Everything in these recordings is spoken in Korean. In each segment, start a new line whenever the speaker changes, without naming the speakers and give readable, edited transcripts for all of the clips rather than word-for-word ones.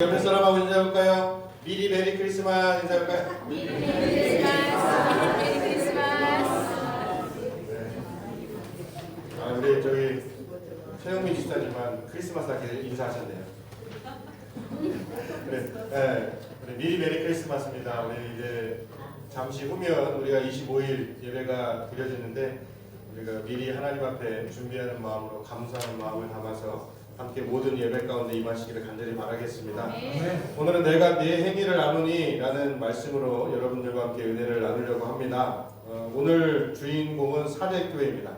옆에 사람하고 인사해볼까요? 미리 메리 크리스마스 인사해볼까요?
미리 크리스마스. 메리 크리스마스.
우리 저기 최영민 집사님만 크리스마스답게 인사하셨네요. 그래, 미리 메리 크리스마스입니다. 우리 이제 잠시 후면 우리가 25일 예배가 드려지는데 우리가 미리 하나님 앞에 준비하는 마음으로 감사하는 마음을 담아서 함께 모든 예배 가운데 임하시기를 간절히 바라겠습니다. 오늘은 내가 네 행위를 나누니 라는 말씀으로 여러분들과 함께 은혜를 나누려고 합니다. 오늘 주인공은 사대교회입니다.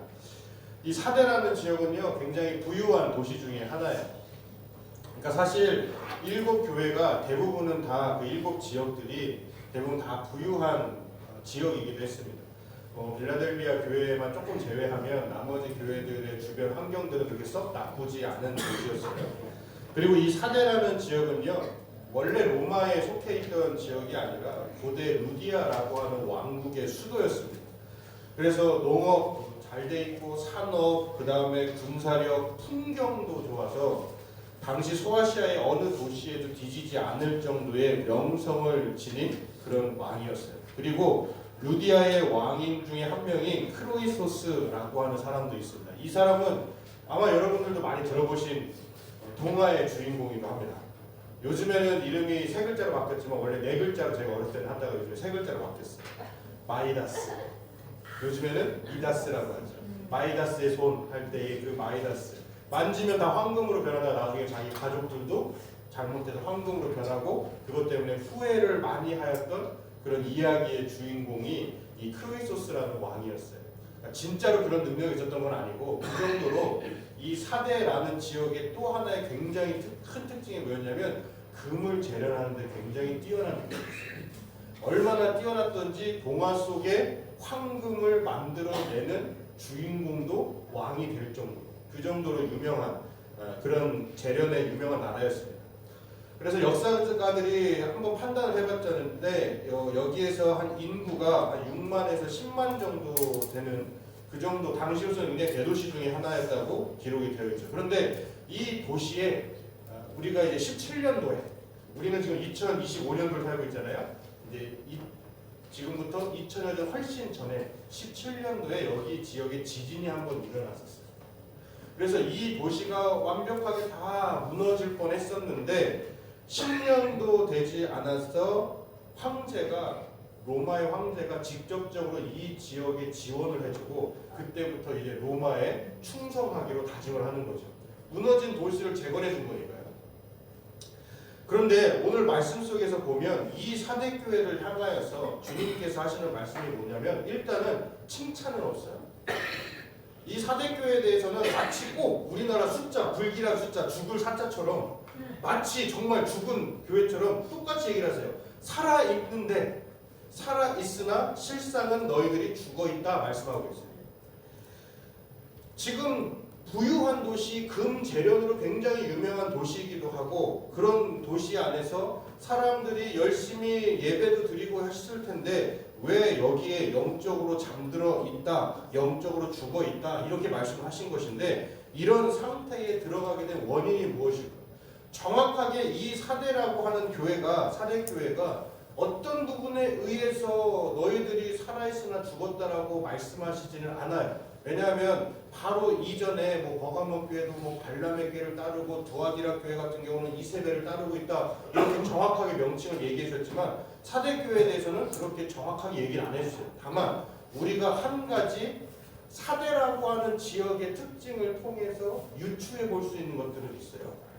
이 사대라는 지역은요 굉장히 부유한 도시 중에 하나예요. 그러니까 사실 7교회가 대부분은 다 그 7 지역들이 대부분 다 부유한 지역이기도 했습니다. 빌라델비아 교회만 조금 제외하면 나머지 교회들의 주변 환경들은 그렇게 썩 나쁘지 않은 도시였어요. 그리고 이 사대라는 지역은요 원래 로마에 속해 있던 지역이 아니라 고대 루디아라고 하는 왕국의 수도였습니다. 그래서 농업 잘 돼 있고 산업, 그 다음에 군사력, 풍경도 좋아서 당시 소아시아의 어느 도시에도 뒤지지 않을 정도의 명성을 지닌 그런 왕이었어요. 그리고 루디아의 왕인 중에 한 명인 크로이소스라고 하는 사람도 있습니다. 이 사람은 아마 여러분들도 많이 들어보신 동화의 주인공이기도 합니다. 요즘에는 이름이 3글자로 바뀌었지만 원래 4글자로 제가 어렸을 때는 하다가 요즘에 3글자로 바뀌었어요. 마이다스. 요즘에는 미다스라고 하죠. 마이다스의 손 할 때의 그 마이다스. 만지면 다 황금으로 변하다가 나중에 자기 가족들도 잘못해서 황금으로 변하고 그것 때문에 후회를 많이 하였던 그런 이야기의 주인공이 이 크로이소스라는 왕이었어요. 그러니까 진짜로 그런 능력이 있었던 건 아니고 그 정도로 이 사대라는 지역의 또 하나의 굉장히 큰 특징이 뭐였냐면 금을 재련하는 데 굉장히 뛰어난 능력이었어요. 얼마나 뛰어났던지 동화 속에 황금을 만들어내는 주인공도 왕이 될 정도, 그 정도로 유명한 그런 재련에 유명한 나라였습니다. 그래서 역사가들이 한번 판단을 해봤자는데 여기에서 한 인구가 한 6만에서 10만 정도 되는 그 정도 당시로서는 굉장히 대도시 중에 하나였다고 기록이 되어 있죠. 그런데 이 도시에 우리가 이제 17년도에 우리는 지금 2025년도를 살고 있잖아요. 이제 지금부터 2000년 전 훨씬 전에 17년도에 여기 지역에 지진이 한번 일어났었어요. 그래서 이 도시가 완벽하게 다 무너질 뻔했었는데 10년도 되지 않아서 로마의 황제가 직접적으로 이 지역에 지원을 해주고 그때부터 이제 로마에 충성하기로 다짐을 하는 거죠. 무너진 도시를 재건해 준 거니까요. 그런데 오늘 말씀 속에서 보면 이 사대교회를 향하여서 주님께서 하시는 말씀이 뭐냐면 일단은 칭찬은 없어요. 이 사대교회에 대해서는 마치 꼭 우리나라 숫자, 불길한 숫자, 죽을 사자처럼 마치 정말 죽은 교회처럼 똑같이 얘기를 하세요. 살아있으나 실상은 너희들이 죽어있다 말씀하고 있어요. 지금 부유한 도시, 금 재련으로 굉장히 유명한 도시이기도 하고 그런 도시 안에서 사람들이 열심히 예배도 드리고 했을 텐데 왜 여기에 영적으로 잠들어 있다, 영적으로 죽어 있다 이렇게 말씀하신 것인데 이런 상태에 들어가게 된 원인이 무엇일까? 정확하게 이 사대라고 하는 교회가 사대교회가 어떤 부분에 의해서 너희들이 살아있으나 죽었다라고 말씀하시지는 않아요. 왜냐하면 바로 이전에 버가모 교회도 발람의 교회를 따르고 두아디라 교회 같은 경우는 이세벨을 따르고 있다 이렇게 정확하게 명칭을 얘기해 주셨지만 사대 교회에 대해서는 그렇게 정확하게 얘기를 안 해주세요. 다만 우리가 한 가지 사대라고 하는 지역의 특징을 통해서 유추해 볼 수 있는 것들은 있어요.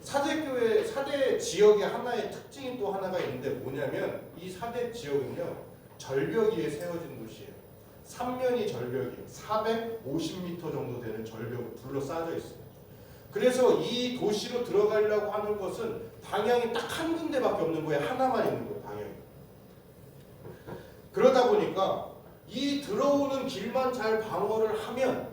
사대 지역의 하나의 특징이 또 하나가 있는데 뭐냐면 이 사대 지역은요 절벽 위에 세워진 도시예요. 3면이 절벽이에요. 450m 정도 되는 절벽으로 둘러싸여 있어요. 그래서 이 도시로 들어가려고 하는 것은 방향이 딱 한 군데밖에 없는 거예요. 하나만 있는 거예요. 방향이. 그러다 보니까 이 들어오는 길만 잘 방어를 하면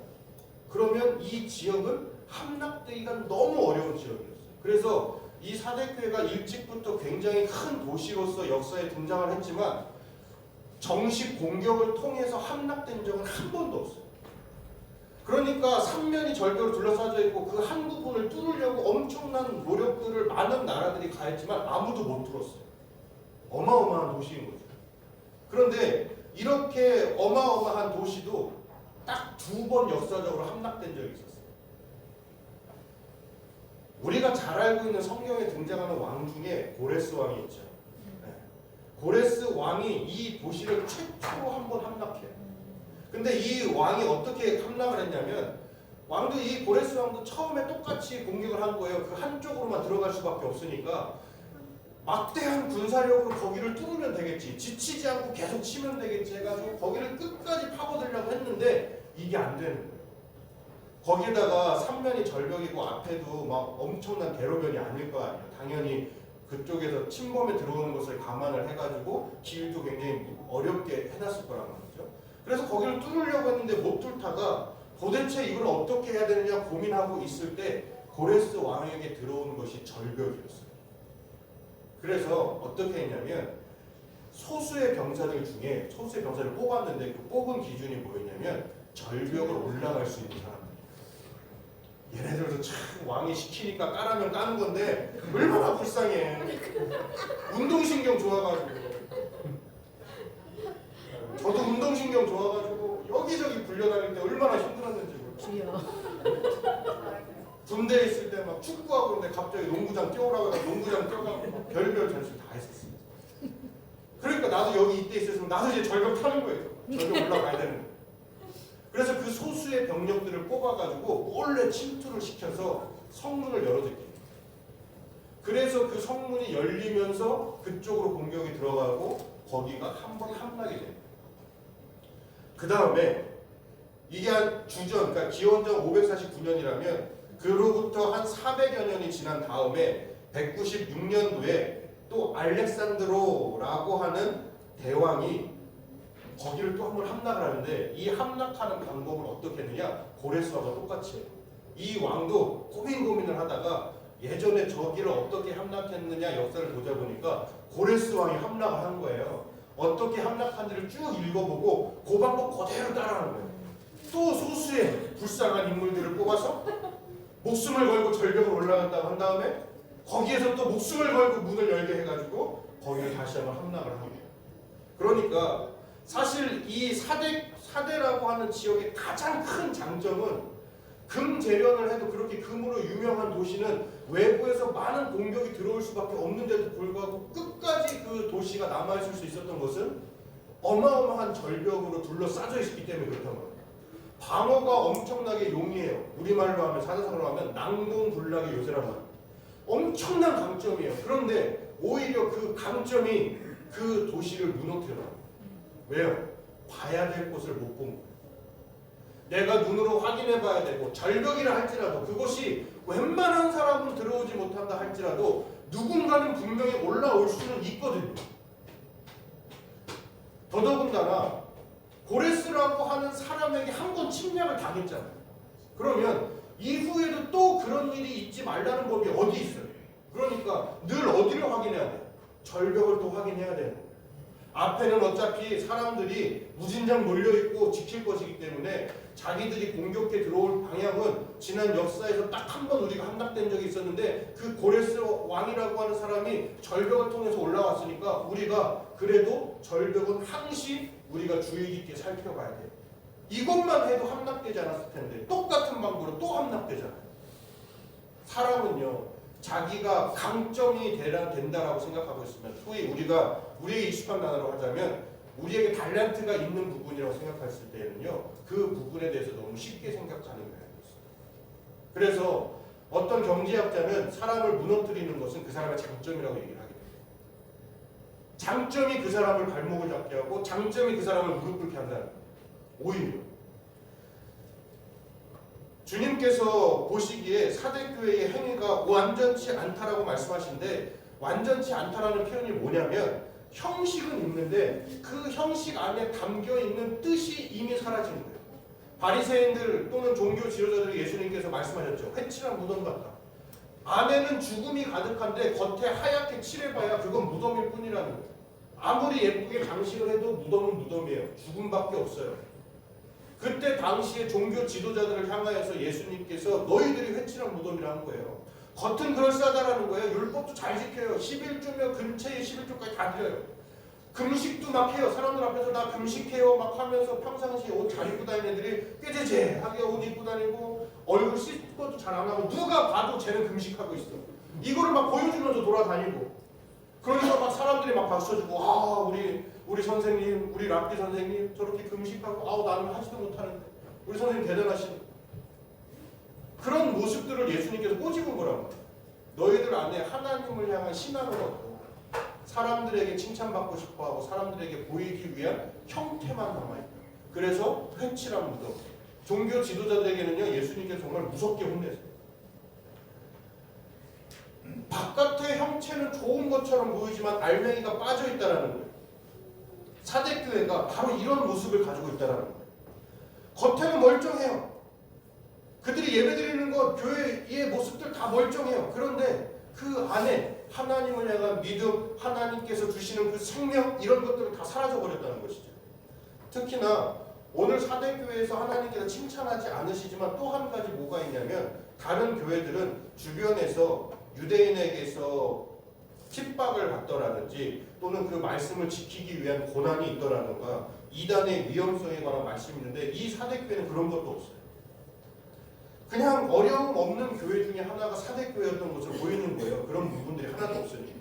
그러면 이 지역은 함락되기가 너무 어려운 지역이었어요. 그래서 이 사대교회가 일찍부터 굉장히 큰 도시로서 역사에 등장을 했지만 정식 공격을 통해서 함락된 적은 한 번도 없어요. 그러니까 삼면이 절벽으로 둘러싸여 있고 그 한 부분을 뚫으려고 엄청난 노력들을 많은 나라들이 가했지만 아무도 못 뚫었어요. 어마어마한 도시인 거죠. 그런데 이렇게 어마어마한 도시도 딱 2번 역사적으로 함락된 적이 있었어요. 우리가 잘 알고 있는 성경에 등장하는 왕 중에 고레스 왕이 있죠. 네. 고레스 왕이 이 도시를 최초로 한번 함락해요. 근데 이 왕이 어떻게 함락을 했냐면 왕도 이 고레스 왕도 처음에 똑같이 공격을 한 거예요. 그 한쪽으로만 들어갈 수밖에 없으니까 막대한 군사력으로 거기를 뚫으면 되겠지, 지치지 않고 계속 치면 되겠지 해가지고 거기를 끝까지 파고들려고 했는데 이게 안 되는 거예요. 거기에다가 삼면이 절벽이고 앞에도 막 엄청난 대로변이 아닐 거 아니에요. 당연히 그쪽에서 침범에 들어오는 것을 감안을 해가지고 길도 굉장히 어렵게 해놨을 거란 말이죠. 그래서 거기를 뚫으려고 했는데 못 뚫다가 도대체 이걸 어떻게 해야 되느냐 고민하고 있을 때 고레스 왕에게 들어온 것이 절벽이었어요. 그래서 어떻게 했냐면 소수의 병사들 중에 소수의 병사를 뽑았는데 그 뽑은 기준이 뭐였냐면 절벽을 올라갈 수 있는 사람들. 얘네들도 참 왕이 시키니까 까라면 까는 건데 얼마나 불쌍해. 운동신경 좋아가지고 저도 운동신경 좋아가지고 여기저기 불려다닐 때 얼마나 힘들었는지 몰라요. 군대에 있을 때 막 축구하고 있는데 갑자기 농구장 뛰어오라고 해서 농구장 뛰어가고 막 별별 전술 다 했었어요. 그러니까 나도 여기 이때 있었으면 나도 이제 절벽 타는 거예요. 절벽 올라가야 되는 거예요. 그래서 그 소수의 병력들을 뽑아가지고 몰래 침투를 시켜서 성문을 열어줬대요. 그래서 그 성문이 열리면서 그쪽으로 공격이 들어가고 거기가 한번 함락이 됩니다. 그 다음에 이게 한 주전, 그러니까 기원전 549년이라면 그로부터 한 400여 년이 지난 다음에 196년도에 또 알렉산드로라고 하는 대왕이 거기를 또 한 번 함락을 하는데 이 함락하는 방법을 어떻게 했느냐? 고레스와가 똑같이 해요. 이 왕도 고민을 하다가 예전에 저기를 어떻게 함락했느냐 역사를 보자 보니까 고레스 왕이 함락을 한 거예요. 어떻게 함락한지를 쭉 읽어보고 그 방법 그대로 따라하는 거예요. 또 소수의 불쌍한 인물들을 뽑아서 목숨을 걸고 절벽으로 올라갔다고 한 다음에 거기에서 또 목숨을 걸고 문을 열게 해가지고 거기를 다시 한번 함락을 합니다. 그러니까 사실 이 사대라고 하는 지역의 가장 큰 장점은 금재련을 해도 그렇게 금으로 유명한 도시는 외부에서 많은 공격이 들어올 수밖에 없는데도 불구하고 끝까지 그 도시가 남아있을 수 있었던 것은 어마어마한 절벽으로 둘러싸여 있기 때문에 그렇단 말이에요. 방어가 엄청나게 용이해요. 우리말로 하면 사자성어로 하면 낭봉불락의 요새란 말이에요. 엄청난 강점이에요. 그런데 오히려 그 강점이 그 도시를 무너뜨려요. 왜요? 봐야 될 곳을 못 본 거예요. 내가 눈으로 확인해 봐야 되고 절벽이라 할지라도 그것이 웬만한 사람은 들어오지 못한다 할지라도 누군가는 분명히 올라올 수는 있거든요. 더더군다나 고레스라고 하는 사람에게 한 번 침략을 당했잖아요. 그러면 이후에도 또 그런 일이 있지 말라는 법이 어디 있어요? 그러니까 늘 어디를 확인해야 돼요? 절벽을 또 확인해야 되는 거예요. 앞에는 어차피 사람들이 무진장 몰려있고 지킬 것이기 때문에 자기들이 공격해 들어올 방향은 지난 역사에서 딱 한 번 우리가 함락된 적이 있었는데 그 고레스 왕이라고 하는 사람이 절벽을 통해서 올라왔으니까 우리가 그래도 절벽은 항시 우리가 주의 깊게 살펴봐야 돼요. 이것만 해도 함락되지 않았을 텐데 똑같은 방법으로 또 함락되잖아요. 사람은요 자기가 강점이 된다라고 생각하고 있으면 소위 우리가 우리에게 익숙한 단어로 하자면 우리에게 달란트가 있는 부분이라고 생각했을 때에는요 그 부분에 대해서 너무 쉽게 생각하는 거예요. 그래서 어떤 경제학자는 사람을 무너뜨리는 것은 그 사람의 장점이라고 얘기를 하게 돼요. 장점이 그 사람을 발목을 잡게 하고 장점이 그 사람을 무릎 꿇게 한다는 거예요. 오히려 주님께서 보시기에 사대교회의 행위가 완전치 않다라고 말씀하시는데 완전치 않다라는 표현이 뭐냐면 형식은 있는데 그 형식 안에 담겨있는 뜻이 이미 사라지는 거예요. 바리새인들 또는 종교 지도자들이 예수님께서 말씀하셨죠. 회칠한 무덤 같다. 안에는 죽음이 가득한데 겉에 하얗게 칠해봐야 그건 무덤일 뿐이라는 거예요. 아무리 예쁘게 장식을 해도 무덤은 무덤이에요. 죽음밖에 없어요. 그때 당시에 종교 지도자들을 향하여서 예수님께서 너희들이 회칠한 무덤이라 한 거예요. 겉은 그럴싸하다라는 거예요. 율법도 잘 지켜요. 11조며 근처에 11조까지 다 드려요. 금식도 막 해요. 사람들 앞에서 나 금식해요 막 하면서 평상시에 옷 잘 입고 다니는 애들이 꾀죄죄하게 옷 입고 다니고 얼굴 씻는 것도 잘 안 하고 누가 봐도 쟤는 금식하고 있어. 이거를 막 보여주면서 돌아다니고 그러니까 막 사람들이 막 박수쳐주고 아 우리 선생님 우리 랍비 선생님 저렇게 금식하고 아우 나는 하지도 못하는데 우리 선생님 대단하신 그런 모습들을 예수님께서 꼬집은 거라고. 너희들 안에 하나님을 향한 신앙을 얻고 사람들에게 칭찬받고 싶어하고 사람들에게 보이기 위한 형태만 남아있다. 그래서 회칠한 무덤. 종교 지도자들에게는요 예수님께서 정말 무섭게 혼내세요. 바깥의 형체는 좋은 것처럼 보이지만 알맹이가 빠져있다는 거예요. 사대교회가 바로 이런 모습을 가지고 있다는 거예요. 겉에는 멀쩡해요. 그들이 예배드리는 것, 교회의 모습들 다 멀쩡해요. 그런데 그 안에 하나님을 향한 믿음, 하나님께서 주시는 그 생명 이런 것들은 다 사라져버렸다는 것이죠. 특히나 오늘 사대교회에서 하나님께서 칭찬하지 않으시지만 또 한 가지 뭐가 있냐면 다른 교회들은 주변에서 유대인에게서 핍박을 받더라든지 또는 그 말씀을 지키기 위한 고난이 있더라든가 이단의 위험성에 관한 말씀이 있는데 이 사대교회는 그런 것도 없어요. 그냥 어려움 없는 교회 중에 하나가 사대교회였던 것으로 보이는 거예요. 그런 부분들이 하나도 없으니.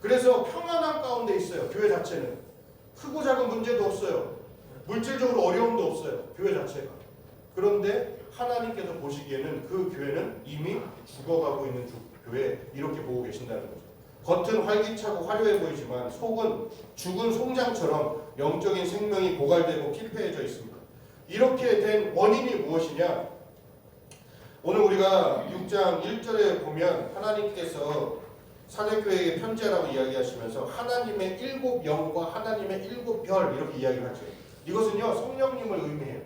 그래서 평안한 가운데 있어요. 교회 자체는. 크고 작은 문제도 없어요. 물질적으로 어려움도 없어요. 교회 자체가. 그런데 하나님께서 보시기에는 그 교회는 이미 죽어가고 있는 교회 이렇게 보고 계신다는 거죠. 겉은 활기차고 화려해 보이지만 속은 죽은 송장처럼 영적인 생명이 고갈되고 피폐해져 있습니다. 이렇게 된 원인이 무엇이냐? 오늘 우리가 6장 1절에 보면 하나님께서 사대교회에게 편지하라고 이야기하시면서 하나님의 7영과 하나님의 7별 이렇게 이야기를 하죠. 이것은요 성령님을 의미해요.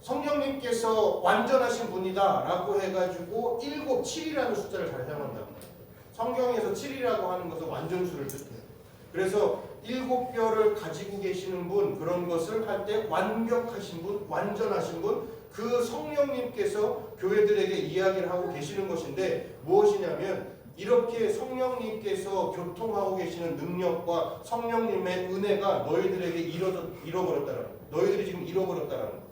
성령님께서 완전하신 분이다 라고 해가지고 7이라는 숫자를 잘 사용한다. 성경에서 7이라고 하는 것은 완전수를 뜻해요. 그래서 7별을 가지고 계시는 분, 그런 것을 할 때 완벽하신 분, 완전하신 분, 그 성령님께서 교회들에게 이야기를 하고 계시는 것인데 무엇이냐면 이렇게 성령님께서 교통하고 계시는 능력과 성령님의 은혜가 너희들에게 잃어버렸다는 거예요. 너희들이 지금 잃어버렸다는 거예요.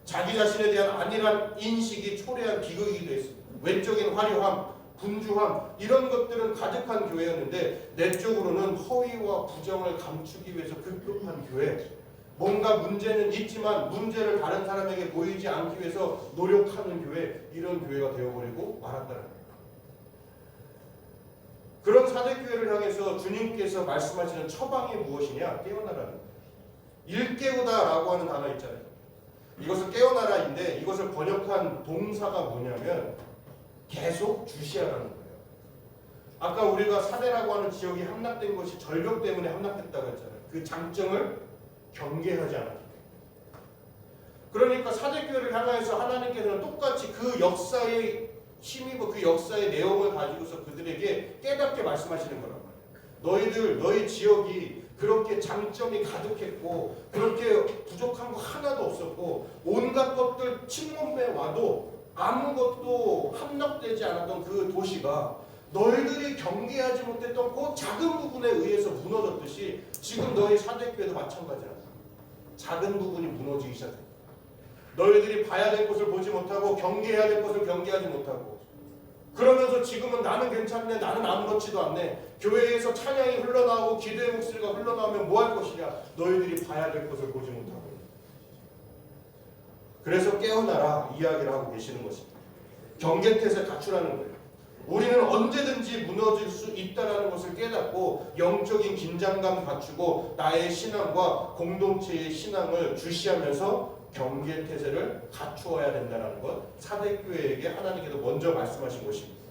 자기 자신에 대한 안일한 인식이 초래한 비극이기도 했습니다. 외적인 화려함, 분주함 이런 것들은 가득한 교회였는데 내적으로는 허위와 부정을 감추기 위해서 급급한 교회. 뭔가 문제는 있지만 문제를 다른 사람에게 보이지 않기 위해서 노력하는 교회, 이런 교회가 되어버리고 말았다는 거예요. 그런 사대교회를 향해서 주님께서 말씀하시는 처방이 무엇이냐? 깨어나라는 거예요. 일깨우다라고 하는 단어 있잖아요. 이것을 깨어나라인데 이것을 번역한 동사가 뭐냐면 계속 주시하라는 거예요. 아까 우리가 사대라고 하는 지역이 함락된 것이 절벽 때문에 함락됐다고 했잖아요. 그 장점을 경계하지 않았기 때문에. 그러니까 사대교회를 향하여서 하나님께서는 똑같이 그 역사의 힘이고 그 역사의 내용을 가지고서 그들에게 깨닫게 말씀하시는 거란 말이에요. 너희 지역이 그렇게 장점이 가득했고 그렇게 부족한 거 하나도 없었고 온갖 것들 침범해 와도 아무것도 함락되지 않았던 그 도시가 너희들이 경계하지 못했던 그 작은 부분에 의해서 무너졌듯이 지금 너희 사대교회도 마찬가지야. 작은 부분이 무너지기 시작해. 너희들이 봐야 될 것을 보지 못하고 경계해야 될 것을 경계하지 못하고 그러면서 지금은 나는 괜찮네, 나는 아무렇지도 않네. 교회에서 찬양이 흘러나오고 기도의 목소리가 흘러나오면 뭐 할 것이냐? 너희들이 봐야 될 것을 보지 못하고. 그래서 깨어나라 이야기를 하고 계시는 것입니다. 경계태세 갖추라는 거예요. 우리는 언제든지 무너질 수 있다는 것을 깨닫고 영적인 긴장감 갖추고 나의 신앙과 공동체의 신앙을 주시하면서 경계태세를 갖추어야 된다는 것, 사대교회에게 하나님께서 먼저 말씀하신 것입니다.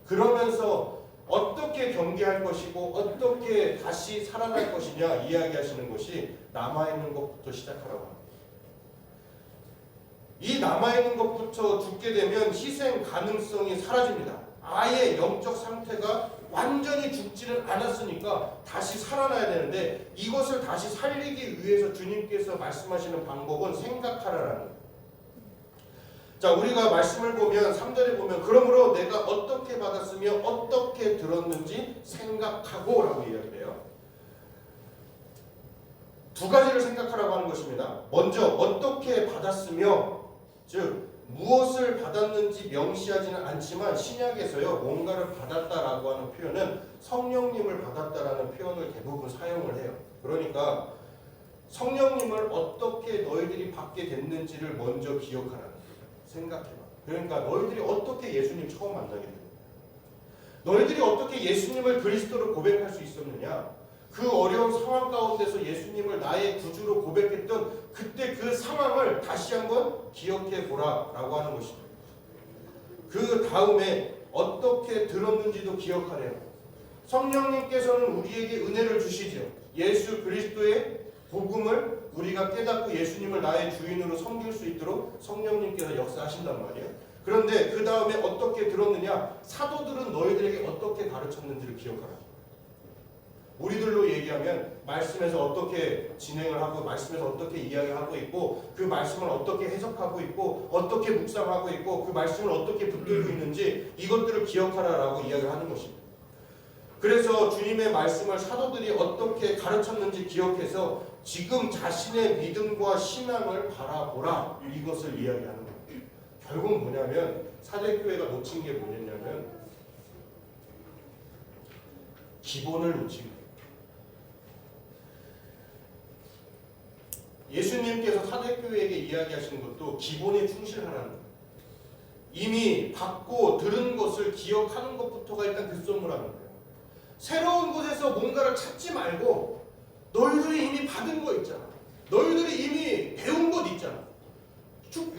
그러면서 어떻게 경계할 것이고 어떻게 다시 살아날 것이냐 이야기하시는 것이 남아있는 것부터 시작하라고 합니다. 이 남아있는 것부터 죽게 되면 희생 가능성이 사라집니다. 아예 영적 상태가 완전히 죽지는 않았으니까 다시 살아나야 되는데 이것을 다시 살리기 위해서 주님께서 말씀하시는 방법은 생각하라라는 거예요. 자, 우리가 말씀을 보면 3절에 보면 그러므로 내가 어떻게 받았으며 어떻게 들었는지 생각하고 라고 이야기해요. 두 가지를 생각하라고 하는 것입니다. 먼저 어떻게 받았으며, 즉 무엇을 받았는지 명시하지는 않지만 신약에서요 뭔가를 받았다라고 하는 표현은 성령님을 받았다라는 표현을 대부분 사용을 해요. 그러니까 성령님을 어떻게 너희들이 받게 됐는지를 먼저 기억하라는 거예요. 생각해봐. 그러니까 너희들이 어떻게 예수님 처음 만나게 됐느냐, 너희들이 어떻게 예수님을 그리스도로 고백할 수 있었느냐, 그 어려운 상황 가운데서 예수님을 나의 구주로 고백했던 그때 그 상황을 다시 한번 기억해 보라라고 하는 것입니다. 그 다음에 어떻게 들었는지도 기억하래요. 성령님께서는 우리에게 은혜를 주시죠. 예수 그리스도의 복음을 우리가 깨닫고 예수님을 나의 주인으로 섬길 수 있도록 성령님께서 역사하신단 말이에요. 그런데 그 다음에 어떻게 들었느냐, 사도들은 너희들에게 어떻게 가르쳤는지를 기억하라. 우리들로 얘기하면 말씀에서 어떻게 진행을 하고 말씀에서 어떻게 이야기하고 있고 그 말씀을 어떻게 해석하고 있고 어떻게 묵상하고 있고 그 말씀을 어떻게 붙들고 있는지 이것들을 기억하라라고 이야기를 하는 것입니다. 그래서 주님의 말씀을 사도들이 어떻게 가르쳤는지 기억해서 지금 자신의 믿음과 신앙을 바라보라, 이것을 이야기하는 거예요. 결국 뭐냐면 사대교회가 놓친 게 뭐냐면 기본을 놓친 거예요. 예수님께서 사대교회에게 이야기하시는 것도 기본에 충실하라는 거예요. 이미 받고 들은 것을 기억하는 것부터가 일단 급선무라는 거예요. 새로운 곳에서 뭔가를 찾지 말고 너희들이 이미 받은 거 있잖아. 너희들이 이미 배운 것 있잖아.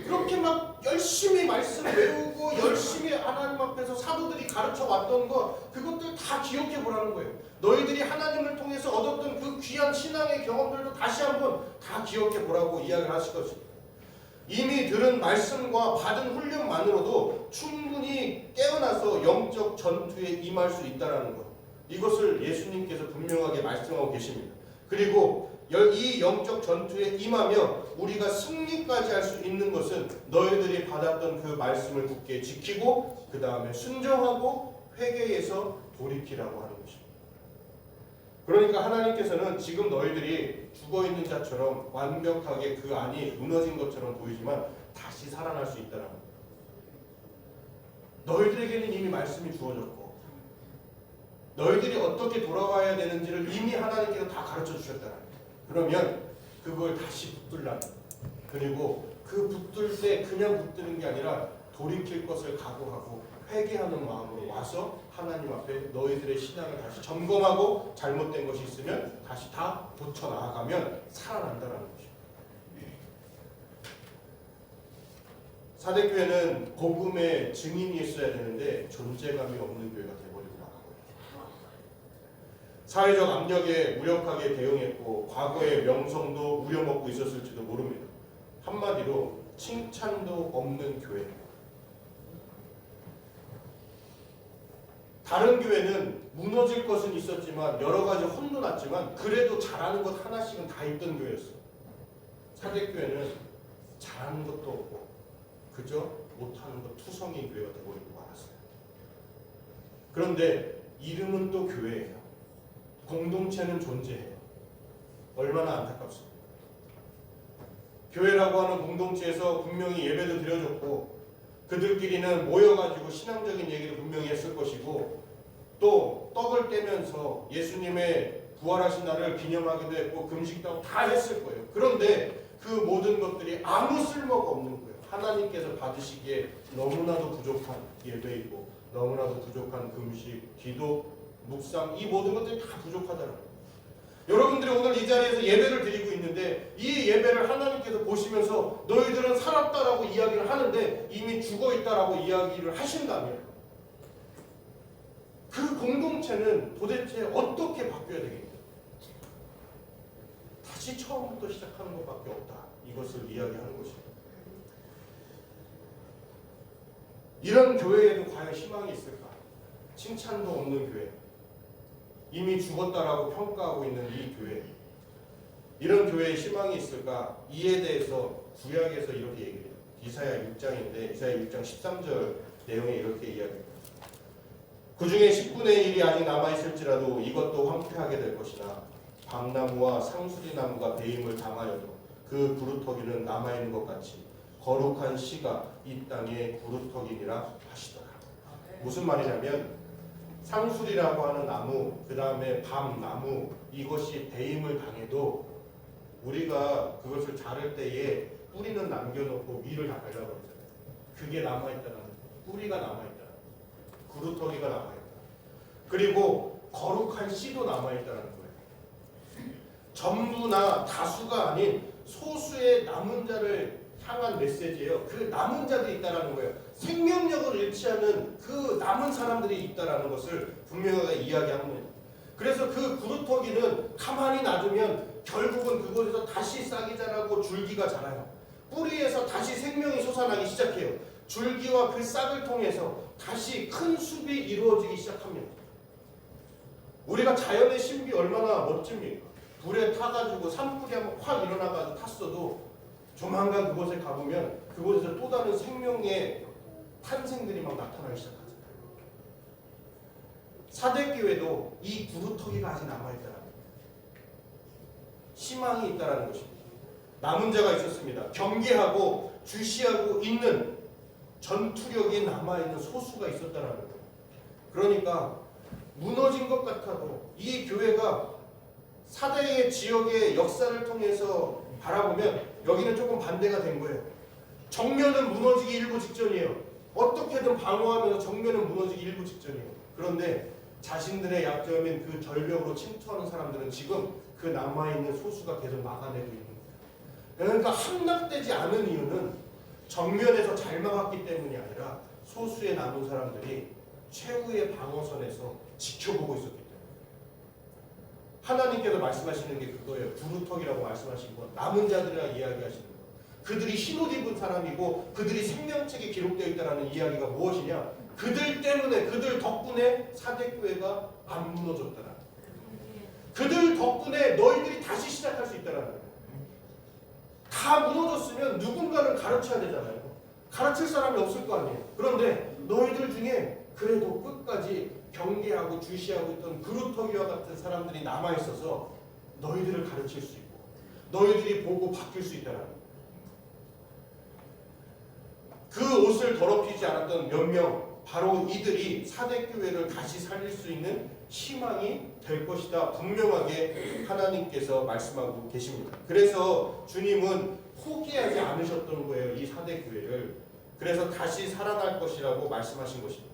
그렇게 막 열심히 말씀 외우고 열심히 하나님 앞에서 사도들이 가르쳐 왔던 거 그것들 다 기억해 보라는 거예요. 너희들이 하나님을 통해서 얻었던 그 귀한 신앙의 경험들도 다시 한번 다 기억해 보라고 이야기를 하실 것입니다. 이미 들은 말씀과 받은 훈련만으로도 충분히 깨어나서 영적 전투에 임할 수 있다는 것, 이것을 예수님께서 분명하게 말씀하고 계십니다. 그리고 이 영적 전투에 임하며 우리가 승리까지 할 수 있는 것은 너희들이 받았던 그 말씀을 굳게 지키고 그 다음에 순종하고 회개해서 돌이키라고 하는 것입니다. 그러니까 하나님께서는 지금 너희들이 죽어있는 자처럼 완벽하게 그 안이 무너진 것처럼 보이지만 다시 살아날 수 있다는 겁니다. 너희들에게는 이미 말씀이 주어졌고 너희들이 어떻게 돌아와야 되는지를 이미 하나님께서 다 가르쳐 주셨다는 거예요. 그러면 그걸 다시 붙들라. 그리고 그 붙들 때 그냥 붙드는 게 아니라 돌이킬 것을 각오하고 회개하는 마음으로 와서 하나님 앞에 너희들의 신앙을 다시 점검하고 잘못된 것이 있으면 다시 다 고쳐 나아가면 살아난다는 것입니다. 사대교회는 복음의 증인이 있어야 되는데 존재감이 없는 교회가 되어버리고 나가고요. 사회적 압력에 무력하게 대응했고 과거의 명성도 우려먹고 있었을지도 모릅니다. 한마디로 칭찬도 없는 교회입니다. 다른 교회는 무너질 것은 있었지만 여러 가지 혼도 났지만 그래도 잘하는 것 하나씩은 다 있던 교회였어요. 사대교회는 잘하는 것도 없고 그저 못하는 것 투성이 교회가 되어버리고 말았어요. 그런데 이름은 또 교회예요. 공동체는 존재해요. 얼마나 안타깝습니까? 교회라고 하는 공동체에서 분명히 예배도 드려줬고 그들끼리는 모여가지고 신앙적인 얘기를 분명히 했을 것이고 또 떡을 떼면서 예수님의 부활하신 날을 기념하기도 했고 금식도 하고 다 했을 거예요. 그런데 그 모든 것들이 아무 쓸모가 없는 거예요. 하나님께서 받으시기에 너무나도 부족한 예배이고 너무나도 부족한 금식, 기도, 묵상, 이 모든 것들이 다 부족하다는 거예요. 여러분들이 오늘 이 자리에서 예배를 드리고 있는데 이 예배를 하나님께서 보시면서 너희들은 살았다라고 이야기를 하는데 이미 죽어있다라고 이야기를 하신다면 그 공동체는 도대체 어떻게 바뀌어야 되겠냐? 다시 처음부터 시작하는 것밖에 없다. 이것을 이야기하는 것입니다. 이런 교회에도 과연 희망이 있을까? 칭찬도 없는 교회, 이미 죽었다라고 평가하고 있는 이 교회, 이런 교회에 희망이 있을까? 이에 대해서 구약에서 이렇게 얘기해요. 이사야 6장인데 이사야 6장 13절 내용에 이렇게 이야기합니다. 그 중에 10분의 1이 아직 남아있을지라도 이것도 황폐하게 될 것이나 밤나무와 상수리나무가 배임을 당하여도 그 구루터기는 남아있는 것 같이 거룩한 씨가 이 땅에 구루터기니라 하시더라. 무슨 말이냐면 상수리라고 하는 나무, 그 다음에 밤나무, 이것이 배임을 당해도 우리가 그것을 자를 때에 뿌리는 남겨놓고 위를 다 갈라버리잖아요. 그게 남아있다는, 뿌리가 남아있다, 구루터기가 남아있다, 그리고 거룩한 씨도 남아있다는 거예요. 전부나 다수가 아닌 소수의 남은 자를 향한 메시지예요. 그 남은 자들이 있다는 거예요. 생명력을 잃지 않은 그 남은 사람들이 있다는 것을 분명하게 이야기하는 거예요. 그래서 그 구루터기는 가만히 놔두면 결국은 그곳에서 다시 싹이 자라고 줄기가 자라요. 뿌리에서 다시 생명이 솟아나기 시작해요. 줄기와 그 싹을 통해서 다시 큰 숲이 이루어지기 시작합니다. 우리가 자연의 신비 얼마나 멋집니까? 불에 타가지고 산불이 한번 확 일어나가지고 탔어도 조만간 그곳에 가보면 그곳에서 또 다른 생명의 탄생들이 막 나타나기 시작하잖아요. 사대교회도 이 구루터기가 아직 남아있다는 거예요. 희망이 있다는 것입니다. 남은 자가 있었습니다. 경계하고 주시하고 있는 전투력이 남아있는 소수가 있었다는 거예요. 그러니까 무너진 것 같아도 이 교회가 사대의 지역의 역사를 통해서 바라보면 여기는 조금 반대가 된 거예요. 정면은 무너지기 일부 직전이에요. 어떻게든 방어하면서 정면은 무너지기 일부 직전이에요. 그런데 자신들의 약점인 그 절벽으로 침투하는 사람들은 지금 그 남아있는 소수가 계속 막아내고 있는 거예요. 그러니까 함락되지 않은 이유는 정면에서 잘 막았기 때문이 아니라 소수의 남은 사람들이 최후의 방어선에서 지켜보고 있었기 때문에. 하나님께서 말씀하시는 게 그거예요. 구루터기라고 말씀하신 건 남은 자들이라 이야기하시는 거. 그들이 흰옷 입은 사람이고 그들이 생명책에 기록되어 있다는 이야기가 무엇이냐? 그들 때문에, 그들 덕분에 사대교회가 안 무너졌다는 거예요. 그들 덕분에 너희들이 다시 시작할 수 있다는 거예요. 다 무너졌으면 누군가를 가르쳐야 되잖아요. 가르칠 사람이 없을 거 아니에요. 그런데 너희들 중에 그래도 끝까지 경계하고 주시하고 있던 구루터기와 같은 사람들이 남아있어서 너희들을 가르칠 수 있고 너희들이 보고 바뀔 수 있다는 거예요. 그 옷을 더럽히지 않았던 몇 명, 바로 이들이 사대교회를 다시 살릴 수 있는 희망이 될 것이다. 분명하게 하나님께서 말씀하고 계십니다. 그래서 주님은 포기하지 않으셨던 거예요. 이 사대교회를. 그래서 다시 살아날 것이라고 말씀하신 것입니다.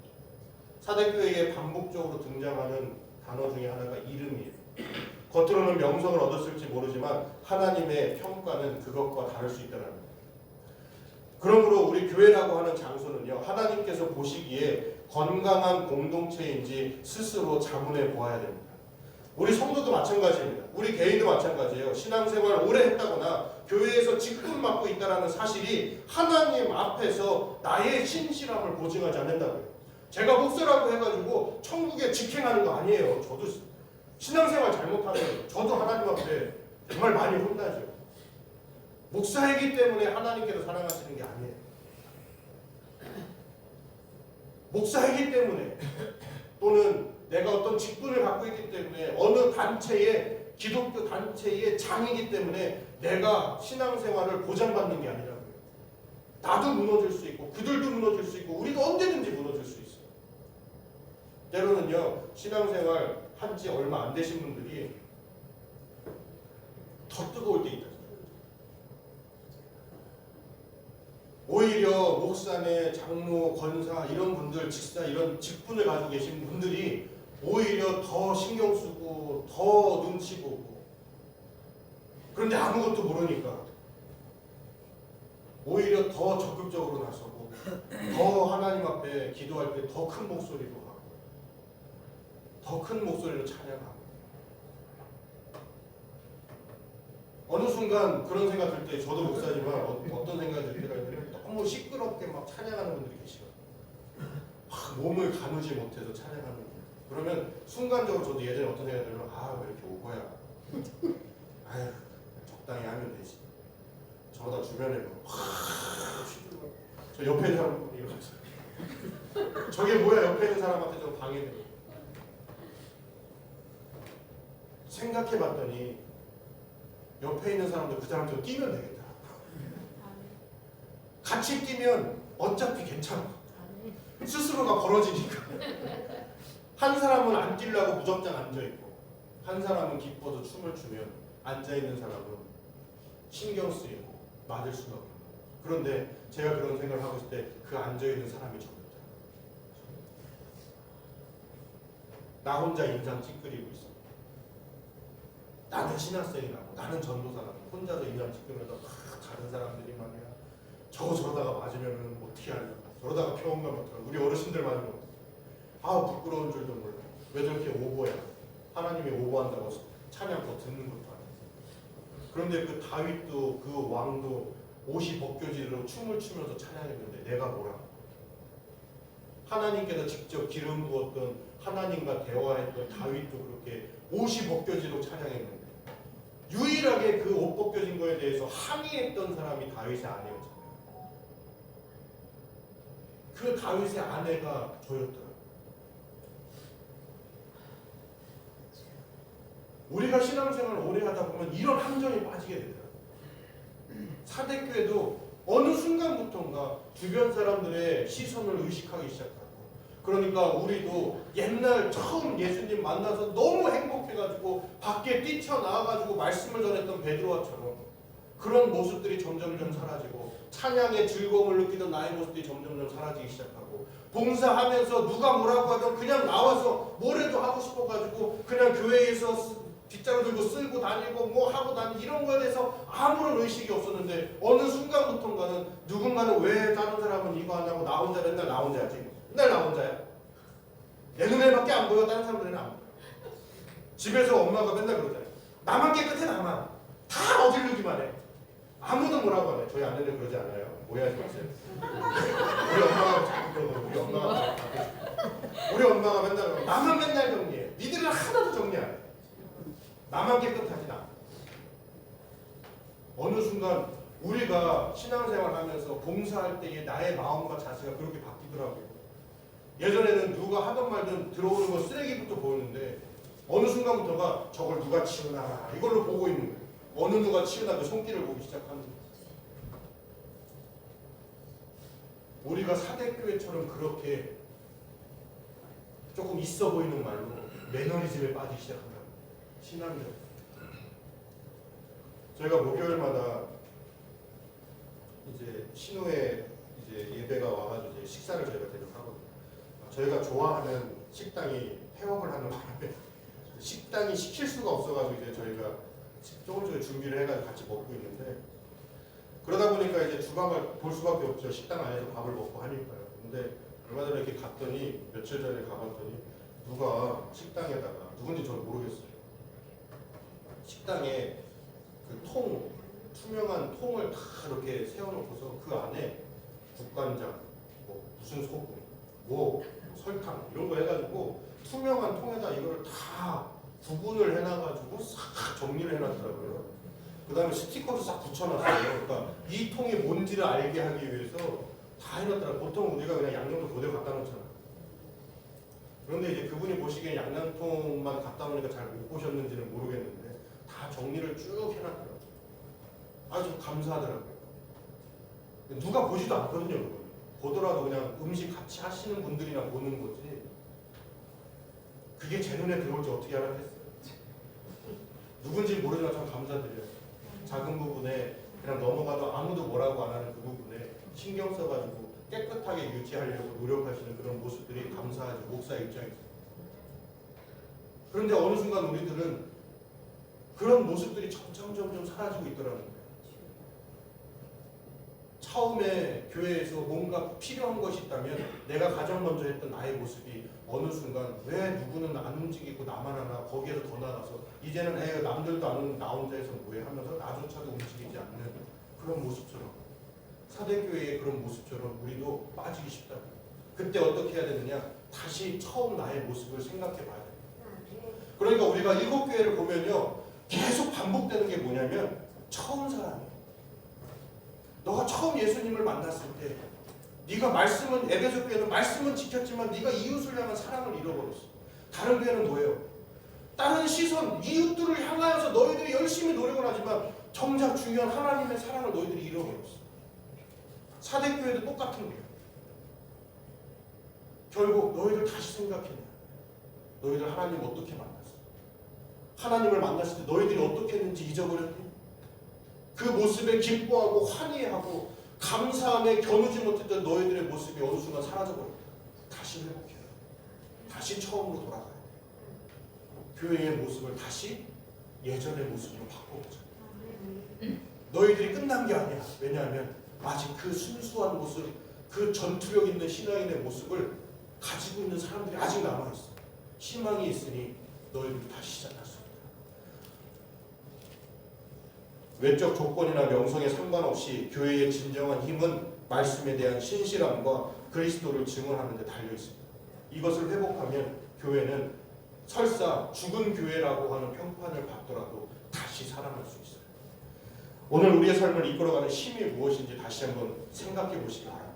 사대교회에 반복적으로 등장하는 단어 중에 하나가 이름이에요. 겉으로는 명성을 얻었을지 모르지만 하나님의 평가는 그것과 다를 수 있다는 겁니다. 그러므로 우리 교회라고 하는 장소는요, 하나님께서 보시기에 건강한 공동체인지 스스로 자문해 보아야 됩니다. 우리 성도도 마찬가지입니다. 우리 개인도 마찬가지예요. 신앙생활을 오래 했다거나 교회에서 직분 맡고 있다는 사실이 하나님 앞에서 나의 신실함을 보증하지 않는다고요. 제가 목사라고 해가지고 천국에 직행하는 거 아니에요. 저도 신앙생활 잘못하는 거예요. 저도 하나님 앞에 정말 많이 혼나죠. 목사이기 때문에 하나님께서 사랑하시는 게 아니에요. 목사이기 때문에 또는 내가 어떤 직분을 갖고 있기 때문에 어느 단체의 기독교 단체의 장이기 때문에 내가 신앙생활을 보장받는 게 아니라고요. 나도 무너질 수 있고 그들도 무너질 수 있고 우리도 언제든지 무너질 수 있어요. 때로는요, 신앙생활 한지 얼마 안 되신 분들이 더 뜨거울 때 있다. 오히려 목사네, 장로, 권사 이런 분들, 직사 이런 직분을 가지고 계신 분들이 오히려 더 신경 쓰고 더 눈치 보고, 그런데 아무것도 모르니까 오히려 더 적극적으로 나서고 더 하나님 앞에 기도할 때 더 큰 목소리로 하고 더 큰 목소리로 찬양하고. 어느 순간 그런 생각 들 때, 저도 목사지만 어떤 생각이 들 때가 있는데 너무 시끄럽게 막 찬양하는 분들이 계시거든요. 막 몸을 가누지 못해서 찬양하는 거예요. 그러면 순간적으로 저도 예전에 어떤 생각이 들면 왜 이렇게 오버야. 아휴 적당히 하면 되지. 저러다 주변에 저 옆에 있는 사람 이러면서 저게 뭐야 옆에 있는 사람한테 좀 방해돼. 생각해봤더니 옆에 있는 사람도 그 사람처럼 뛰면 되겠다. 같이 뛰면 어차피 괜찮아. 스스로가 벌어지니까. 한 사람은 안 뛰려고 무적장 앉아있고 한 사람은 기뻐서 춤을 추면 앉아있는 사람은 신경 쓰이고 맞을 수밖에 없는 거예요. 그런데 제가 그런 생각을 하고 있을 때 그 앉아있는 사람이 저였다. 나 혼자 인상 찌끄리고 있어. 나는 신학생이라고 나는 전도사라고 혼자서 인상 찌끄면서 다른 사람들이 말이야 저러다가 맞으면 어떻게 하려고 저러다가 평온감 어떡하고 우리 어르신들 맞으면 부끄러운 줄도 몰라. 왜 저렇게 오버야. 하나님이 오버한다고 찬양 더 듣는 것도 아니고. 그런데 그 다윗도 그 왕도 옷이 벗겨지도록 춤을 추면서 찬양했는데 내가 뭐라. 하나님께서 직접 기름 부었던 하나님과 대화했던 다윗도 그렇게 옷이 벗겨지도록 찬양했는데 유일하게 그 옷 벗겨진 거에 대해서 항의했던 사람이 다윗의 아내였잖아요. 그 다윗의 아내가 저였더라고요. 우리가 신앙생활을 오래 하다 보면 이런 함정에 빠지게 되더라고요. 사대교회도 어느 순간부터인가 주변 사람들의 시선을 의식하기 시작하고 그러니까 우리도 옛날 처음 예수님 만나서 너무 행복해가지고 밖에 뛰쳐나와가지고 말씀을 전했던 베드로와처럼 그런 모습들이 점점점 사라지고 찬양의 즐거움을 느끼던 나의 모습들이 점점점 사라지기 시작하고 봉사하면서 누가 뭐라고 하든 그냥 나와서 뭐라도 하고 싶어가지고 그냥 교회에서 빗자루 들고 쓸고 다니고 뭐 하고 다니고 이런 거에 대해서 아무런 의식이 없었는데 어느 순간부터인가는 누군가는 왜 다른 사람은 이거 안 하고 나 혼자 맨날 나 혼자 하지? 맨날 나 혼자야? 내 눈에밖에 안 보여. 다른 사람들은 안 보여. 집에서 엄마가 맨날 그러잖아요. 나만 깨끗해 나만. 다 어질르기만 해. 아무도 뭐라고 안 해. 저희 아내는 그러지 않아요. 오해하지 마세요. 우리 엄마가 자꾸 그러거든요. 우리 엄마가 맨날 그러고 나만 맨날 정리해. 니들은 하나도 정리 안 해. 나만 깨끗하진 않아. 어느 순간 우리가 신앙생활 하면서 봉사할 때의 나의 마음과 자세가 그렇게 바뀌더라고요. 예전에는 누가 하던 말든 들어오는 거 쓰레기부터 보였는데 어느 순간부터가 저걸 누가 치우나 이걸로 보고 있는 거예요. 어느 누가 치우나 그 손길을 보기 시작하는 거예요. 우리가 사대교회처럼 그렇게 조금 있어 보이는 말로 매너리즘에 빠지기 시작한다. 신앙적. 저희가 목요일마다 이제 신우에 이제 예배가 와가지고 이제 식사를 저희가 대접하거든요. 저희가 좋아하는 식당이 폐업을 하는 바람에 식당이 시킬 수가 없어가지고 이제 저희가 조금씩 준비를 해가지고 같이 먹고 있는데 그러다 보니까 이제 주방을 볼 수밖에 없죠. 식당 안에서 밥을 먹고 하니까요. 근데 얼마 전에 이렇게 갔더니 며칠 전에 가봤더니 누가 식당에다가 누군지 저는 모르겠어요. 식당에 그 투명한 통을 다 이렇게 세워놓고서 그 안에 국간장, 뭐 무슨 소금, 뭐 설탕 이런 거 해가지고 투명한 통에다 이거를 다 구분을 해놔가지고 싹 정리를 해놨더라고요. 그 다음에 스티커도 싹 붙여놨어요. 그러니까 이 통이 뭔지를 알게 하기 위해서 다 해놨더라고요. 보통 우리가 그냥 양념도 그대로 갖다 놓잖아요. 그런데 이제 그분이 보시기엔 양념통만 갖다 놓으니까 잘 못 보셨는지는 모르겠는데 다 정리를 쭉 해놨더라고요. 아주 감사하더라고요. 누가 보지도 않거든요. 그걸. 보더라도 그냥 음식 같이 하시는 분들이나 보는 거지. 그게 제 눈에 들어올지 어떻게 알았겠어요. 누군지 모르지만 참 감사드려요. 작은 부분에 그냥 넘어가도 아무도 뭐라고 안 하는 그 부분에 신경 써가지고 깨끗하게 유지하려고 노력하시는 그런 모습들이 감사하죠. 목사 입장에서. 그런데 어느 순간 우리들은 그런 모습들이 점점 사라지고 있더라는 거예요. 처음에 교회에서 뭔가 필요한 것이 있다면 내가 가장 먼저 했던 나의 모습이 어느 순간 왜 누구는 안 움직이고 나만 하나 거기에서 더 나가서 이제는 남들도 안 오는 나 혼자서 뭐해 하면서 나조차도 움직이지 않는 그런 모습처럼 사대교회의 그런 모습처럼 우리도 빠지기 쉽다고. 그때 어떻게 해야 되느냐? 다시 처음 나의 모습을 생각해 봐야 돼요. 그러니까 우리가 7교회를 보면요, 계속 반복되는 게 뭐냐면 처음 사랑이에요. 너가 처음 예수님을 만났을 때 네가 말씀은, 에베소 교회는 말씀은 지켰지만 네가 이웃을 향한 사랑을 잃어버렸어. 다른 교회는 뭐예요? 다른 시선, 이웃들을 향하여서 너희들이 열심히 노력을 하지만 정작 중요한 하나님의 사랑을 너희들이 잃어버렸어. 사대교회도 똑같은 거예요. 결국 너희들 다시 생각해봐. 너희들 하나님 어떻게 만났어? 하나님을 만났을 때 너희들이 어떻게 했는지 잊어버렸니? 그 모습에 기뻐하고 환희하고 감사함에 겨누지 못했던 너희들의 모습이 어느 순간 사라져버렸다. 다시 회복해요. 다시 처음으로 돌아가요. 교회의 모습을 다시 예전의 모습으로 바꿔보자. 너희들이 끝난 게 아니야. 왜냐하면 아직 그 순수한 모습, 그 전투력 있는 신앙인의 모습을 가지고 있는 사람들이 아직 남아있어. 희망이 있으니 너희들이 다시 시작할 수 있다. 외적 조건이나 명성에 상관없이 교회의 진정한 힘은 말씀에 대한 신실함과 그리스도를 증언하는 데 달려 있습니다. 이것을 회복하면 교회는 설사 죽은 교회라고 하는 평판을 받더라도 다시 살아날 수 있어요. 오늘 우리의 삶을 이끌어가는 힘이 무엇인지 다시 한번 생각해 보시기 바랍니다.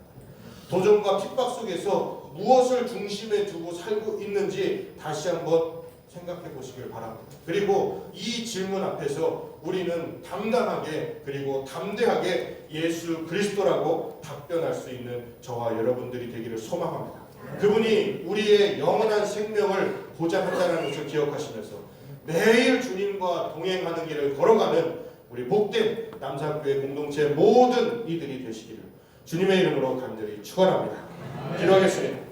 도전과 핍박 속에서 무엇을 중심에 두고 살고 있는지 다시 한번 생각해 보시길 바랍니다. 그리고 이 질문 앞에서 우리는 당당하게 그리고 담대하게 예수 그리스도라고 답변할 수 있는 저와 여러분들이 되기를 소망합니다. 그분이 우리의 영원한 생명을 보장한다는 것을 기억하시면서 매일 주님과 동행하는 길을 걸어가는 우리 복된 남산교회 공동체 모든 이들이 되시기를 주님의 이름으로 간절히 축원합니다. 기도하겠습니다.